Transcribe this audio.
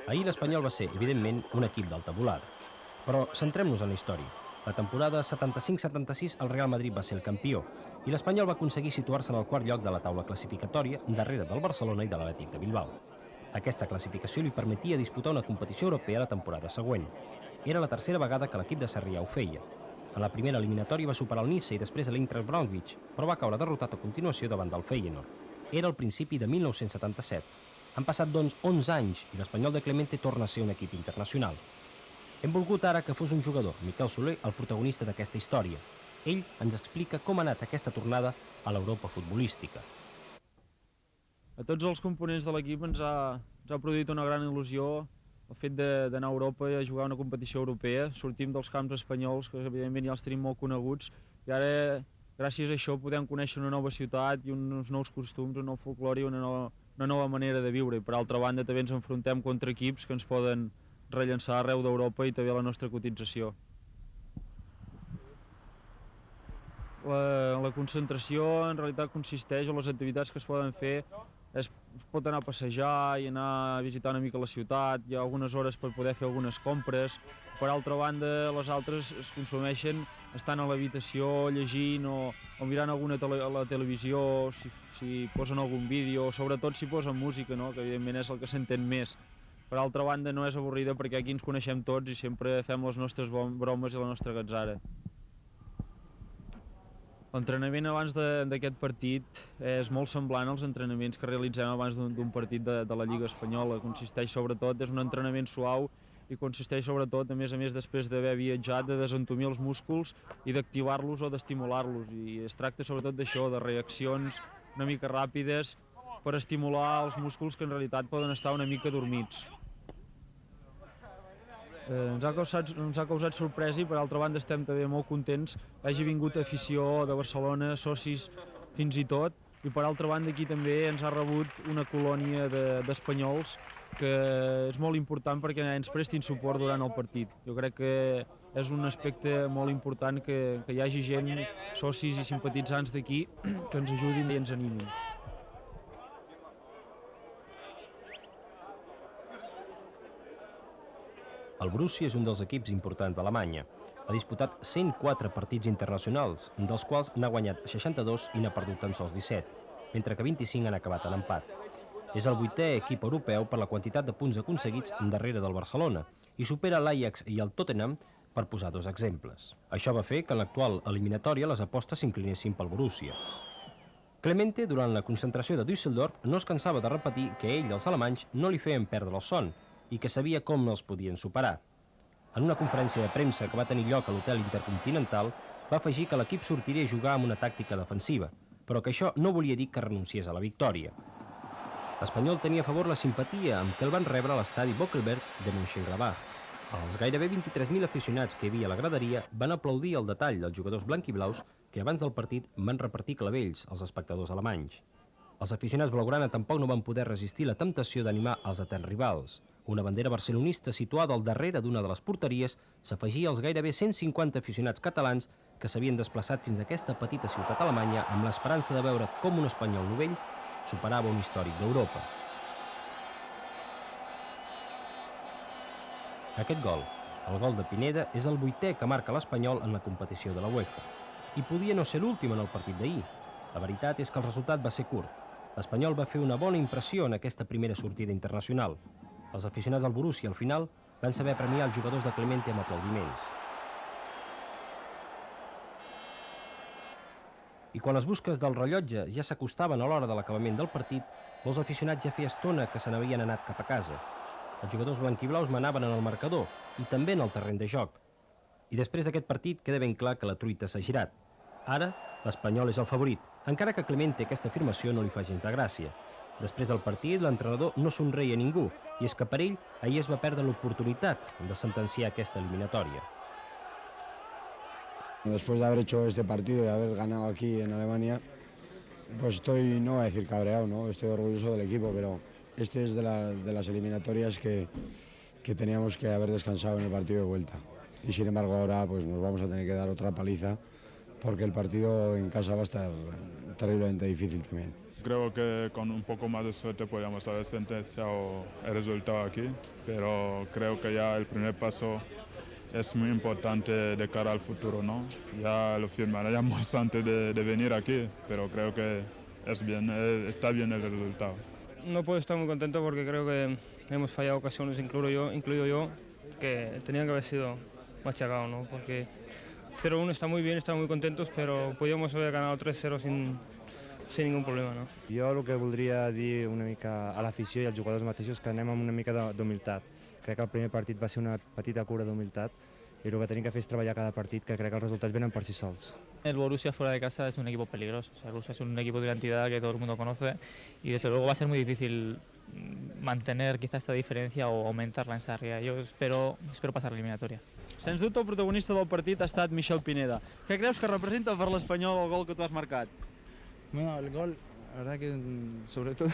Ahir l'Espanyol va ser, evidentment, un equip d'alta volada. Però centrem-nos en la història. La temporada 75-76 el Real Madrid va ser el campió i l'Espanyol va aconseguir situar-se en el quart lloc de la taula classificatòria darrere del Barcelona i de l'Atlètic de Bilbao. Aquesta classificació li permetia disputar una competició europea la temporada següent. Era la tercera vegada que l'equip de Sarrià ho feia. En la primera eliminatòria va superar el Nice i després a l'Inter Braunschweig, però va caure derrotat a continuació davant del Feyenoord. Era el principi de 1977. Han passat, doncs, 11 anys i l'Espanyol de Clemente torna a ser un equip internacional. Hem volgut ara que fos un jugador, Miquel Soler, el protagonista d'aquesta història. Ell ens explica com ha anat aquesta tornada a l'Europa futbolística. A tots els components de l'equip ens ha produït una gran il·lusió el fet d'anar a Europa i a jugar una competició europea. Sortim dels camps espanyols, que evidentment ja els tenim molt coneguts, i ara, gràcies a això, podem conèixer una nova ciutat i uns nous costums, un nou folclore i una nova manera de viure. I per altra banda també ens enfrontem contra equips que ens poden rellençar arreu d'Europa i també la nostra cotització. La concentració en realitat consisteix en les activitats que es poden fer. Es pot anar a passejar i anar a visitar una mica la ciutat, hi ha algunes hores per poder fer algunes compres. Per altra banda, les altres es consumeixen estant a l'habitació, llegint o mirant alguna la televisió, si posen algun vídeo, sobretot si posen música, no? Que evidentment és el que s'entén més. Per altra banda, no és avorrida perquè aquí ens coneixem tots i sempre fem les nostres bromes i la nostra gatzara. L'entrenament abans d'aquest partit és molt semblant als entrenaments que realitzem abans d'un partit de la Lliga Espanyola. Consisteix sobretot, és un entrenament suau i consisteix sobretot, a més després d'haver viatjat, de desentumir els músculs i d'activar-los o d'estimular-los. I es tracta sobretot d'això, de reaccions una mica ràpides per estimular els músculs que en realitat poden estar una mica dormits. Ens ha causat sorpresa i per altra banda estem també molt contents que hagi vingut afició de Barcelona, socis fins i tot, i per altra banda aquí també ens ha rebut una colònia d'espanyols que és molt important perquè ens prestin suport durant el partit. Jo crec que és un aspecte molt important que hi hagi gent, socis i simpatitzants d'aquí que ens ajudin i ens animin. El Borussia és un dels equips importants d'Alemanya. Ha disputat 104 partits internacionals, dels quals n'ha guanyat 62 i n'ha perdut tan sols 17, mentre que 25 han acabat en empat. És el 8è equip europeu per la quantitat de punts aconseguits darrere del Barcelona i supera l'Ajax i el Tottenham, per posar dos exemples. Això va fer que en l'actual eliminatòria les apostes s'inclinessin pel Borussia. Clemente, durant la concentració de Düsseldorf, no es cansava de repetir que ell i els alemanys no li feien perdre el son i que sabia com no els podien superar. En una conferència de premsa que va tenir lloc a l'Hotel Intercontinental, va afegir que l'equip sortiria a jugar amb una tàctica defensiva, però que això no volia dir que renunciés a la victòria. L'Espanyol tenia a favor la simpatia amb què el van rebre a l'estadi Bokelberg de Mönchengladbach. Els gairebé 23.000 aficionats que hi havia a la graderia van aplaudir el detall dels jugadors blanquiblaus que abans del partit van repartir clavells als espectadors alemanys. Els aficionats blaugrana tampoc no van poder resistir la temptació d'animar els eterns rivals. Una bandera barcelonista situada al darrere d'una de les porteries s'afegia als gairebé 150 aficionats catalans que s'havien desplaçat fins a aquesta petita ciutat alemanya amb l'esperança de veure com un espanyol novell superava un històric d'Europa. Aquest gol, el gol de Pineda, és el 8è que marca l'Espanyol en la competició de la UEFA. I podia no ser l'últim en el partit d'ahir. La veritat és que el resultat va ser curt. L'Espanyol va fer una bona impressió en aquesta primera sortida internacional. Els aficionats del Borussia, al final, van saber premiar els jugadors de Clemente amb aplaudiments. I quan les busques del rellotge ja s'acostaven a l'hora de l'acabament del partit, molts aficionats ja feia estona que se n'havien anat cap a casa. Els jugadors blanquiblaus manaven en el marcador i també en el terreny de joc. I després d'aquest partit queda ben clar que la truita s'ha girat. Ara, l'Espanyol és el favorit, encara que Clemente aquesta afirmació no li fa gens de gràcia. Després del partit, l'entrenador no somreia a ningú, i és que per ell ahir es va perdre l'oportunitat de sentenciar aquesta eliminatòria. Después de haber hecho este partido y haber ganado aquí en Alemania, pues estoy, no voy a decir cabreado, ¿no? Estoy orgulloso del equipo, pero este es de las eliminatorias que teníamos que haber descansado en el partido de vuelta. Y sin embargo ahora pues nos vamos a tener que dar otra paliza porque el partido en casa va a estar terriblemente difícil también. Creo que con un poco más de suerte podríamos haber sentenciado el resultado aquí, pero creo que ya el primer paso es muy importante de cara al futuro, ¿no? Ya lo firmaríamos antes de venir aquí, pero creo que es bien, está bien el resultado. No puedo estar muy contento porque creo que hemos fallado ocasiones, incluido yo, que tenían que haber sido machacados, ¿no? Porque 0-1 está muy bien, estamos muy contentos, pero podíamos haber ganado 3-0 sin ningún problema, no? Jo el que voldria dir una mica a l'afició i als jugadors mateixos que anem amb una mica d'humilitat. Crec que el primer partit va ser una petita cura d'humilitat i el que tenim que fer és treballar cada partit, que crec que els resultats venen per si sols. El Borussia fuera de casa es un equipo peligroso. O sea, el Borussia es un equipo de identidad que todo el mundo conoce y desde luego va a ser muy difícil mantener quizá esta diferencia o aumentarla en Sarrià. Yo espero pasar la eliminatoria. Sens dubte el protagonista del partit ha estat Michel Pineda. Què creus que representa per l'Espanyol el gol que tu has marcat? Bueno, el gol, la verdad que sobre todo